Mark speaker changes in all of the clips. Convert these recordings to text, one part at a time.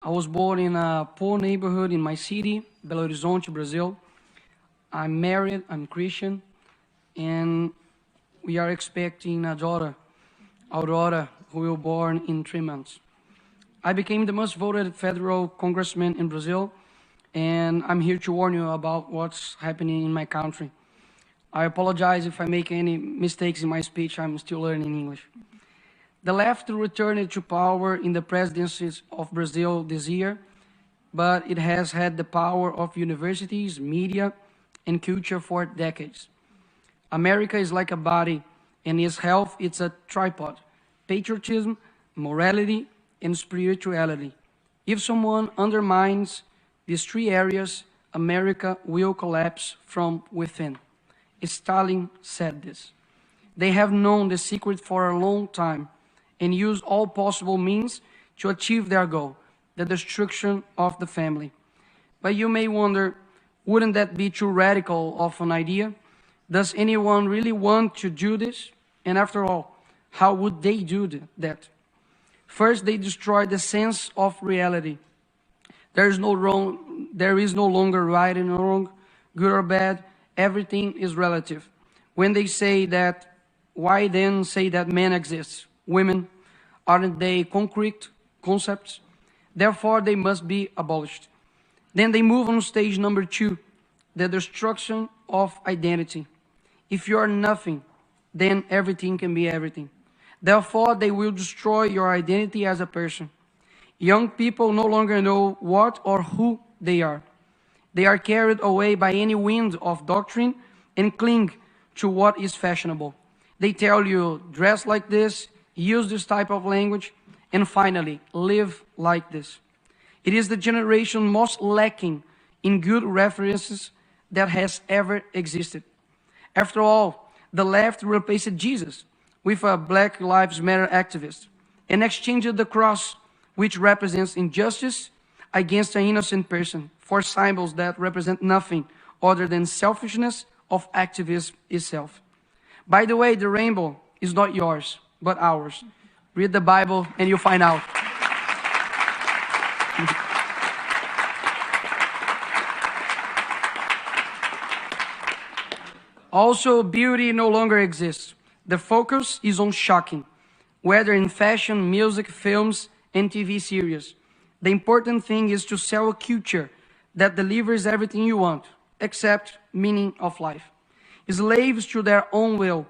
Speaker 1: I was born in a poor neighborhood in my city, Belo Horizonte, Brazil. I'm married, I'm Christian, and we are expecting a daughter, Aurora, who will be born in 3 months. I became the most voted federal congressman in Brazil, and I'm here to warn you about what's happening in my country. I apologize if I make any mistakes in my speech. I'm still learning English. The left returned to power in the presidencies of Brazil this year, but it has had the power of universities, media, and culture for decades. America is like a body, and its health is a tripod: patriotism, morality, and spirituality. If someone undermines these 3 areas, America will collapse from within. Stalin said this. They have known the secret for a long time and use all possible means to achieve their goal, the destruction of the family. But you may wonder, wouldn't that be too radical of an idea? Does anyone really want to do this? And after all, how would they do that? First, they destroy the sense of reality. There is no longer right and wrong, good or bad. Everything is relative. When they say that, why then say that man exists? Women, aren't they concrete concepts? Therefore, they must be abolished. Then they move on stage number 2, the destruction of identity. If you are nothing, then everything can be everything. Therefore, they will destroy your identity as a person. Young people no longer know what or who they are. They are carried away by any wind of doctrine and cling to what is fashionable. They tell you, dress like this, use this type of language, and finally, live like this. It is the generation most lacking in good references that has ever existed. After all, the left replaced Jesus with a Black Lives Matter activist and exchanged the cross, which represents injustice, against an innocent person for symbols that represent nothing other than selfishness of activism itself. By the way, the rainbow is not yours, but ours. Read the Bible and you'll find out. Also, beauty no longer exists. The focus is on shocking, whether in fashion, music, films, and TV series. The important thing is to sell a culture that delivers everything you want, except meaning of life. Slaves to their own will.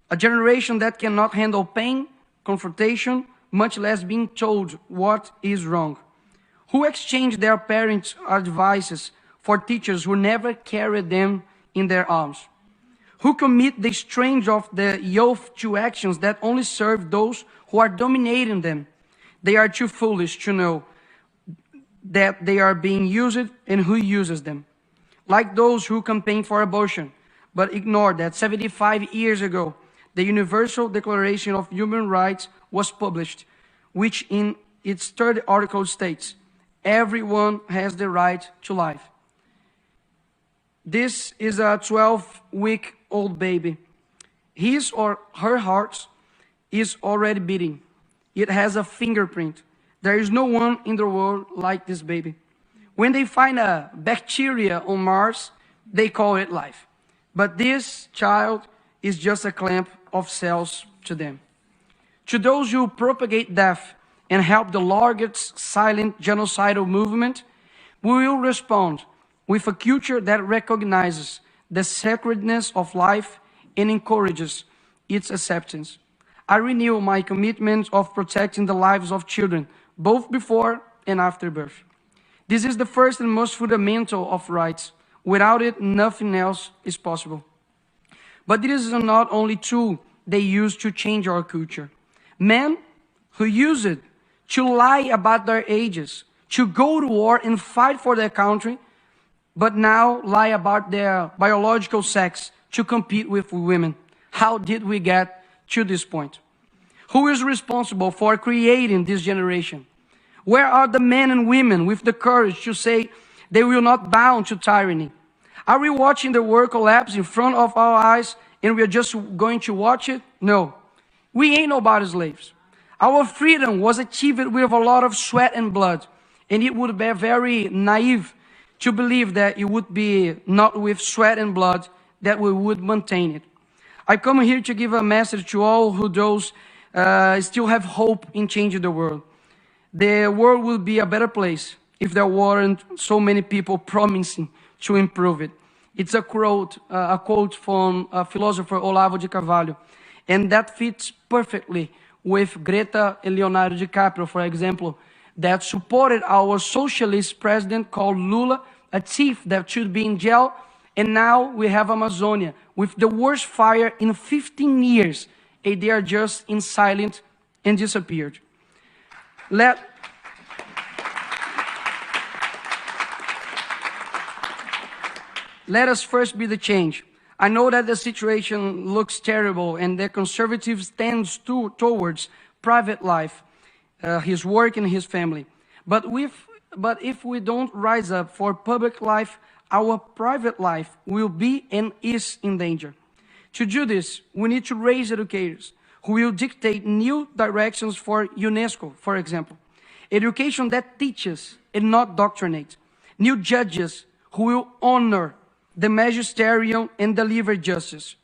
Speaker 1: A generation that cannot handle pain, confrontation, much less being told what is wrong. Who exchange their parents' advices for teachers who never carried them in their arms? Who commit the strange of the youth to actions that only serve those who are dominating them? They are too foolish to know that they are being used and who uses them. Like those who campaign for abortion, but ignore that 75 years ago, the Universal Declaration of Human Rights was published, which in its 3rd article states, everyone has the right to life. This is a 12-week-old baby. His or her heart is already beating. It has a fingerprint. There is no one in the world like this baby. When they find a bacteria on Mars, they call it life. But this child is just a clump of cells to them. To those who propagate death and help the largest silent genocidal movement, we will respond with a culture that recognizes the sacredness of life and encourages its acceptance. I renew my commitment of protecting the lives of children, both before and after birth. This is the first and most fundamental of rights. Without it, nothing else is possible. But this is not only tool they use to change our culture. Men who use it to lie about their ages, to go to war and fight for their country, but now lie about their biological sex to compete with women. How did we get to this point? Who is responsible for creating this generation? Where are the men and women with the courage to say they will not bow to tyranny? Are we watching the world collapse in front of our eyes and we are just going to watch it? No. We ain't nobody's slaves. Our freedom was achieved with a lot of sweat and blood. And it would be very naive to believe that it would be not with sweat and blood that we would maintain it. I come here to give a message to all who those still have hope in changing the world. The world will be a better place if there weren't so many people promising to improve it. It's a quote from philosopher Olavo de Carvalho, and that fits perfectly with Greta and Leonardo DiCaprio, for example, that supported our socialist president called Lula, a thief that should be in jail, and now we have Amazonia with the worst fire in 15 years, and they are just in silence and disappeared. Let us first be the change. I know that the situation looks terrible and the conservatives tends towards private life, his work and his family. But if we don't rise up for public life, our private life will be and is in danger. To do this, we need to raise educators who will dictate new directions for UNESCO, for example. Education that teaches and not doctrinates. New judges who will honor the magisterium and deliver justice.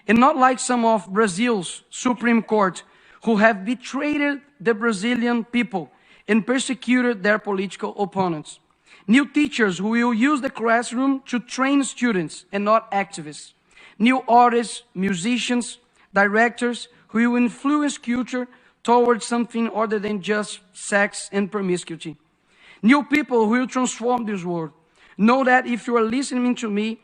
Speaker 1: And not like some of Brazil's Supreme Court who have betrayed the Brazilian people and persecuted their political opponents. New teachers who will use the classroom to train students and not activists. New artists, musicians, directors who will influence culture towards something other than just sex and promiscuity. New people who will transform this world. Know that if you are listening to me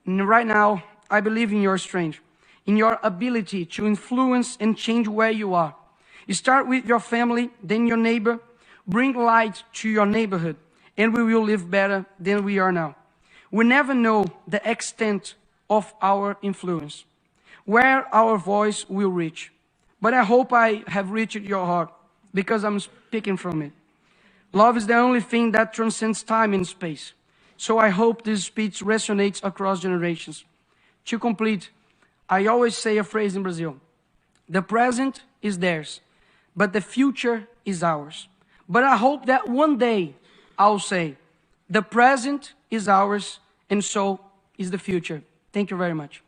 Speaker 1: right now, I believe in your strength, in your ability to influence and change where you are. You start with your family, then your neighbor. Bring light to your neighborhood, and we will live better than we are now. We never know the extent of our influence, where our voice will reach. But I hope I have reached your heart, because I'm speaking from it. Love is the only thing that transcends time and space. So I hope this speech resonates across generations. To complete, I always say a phrase in Brazil. The present is theirs, but the future is ours. But I hope that one day I'll say, the present is ours, and so is the future. Thank you very much.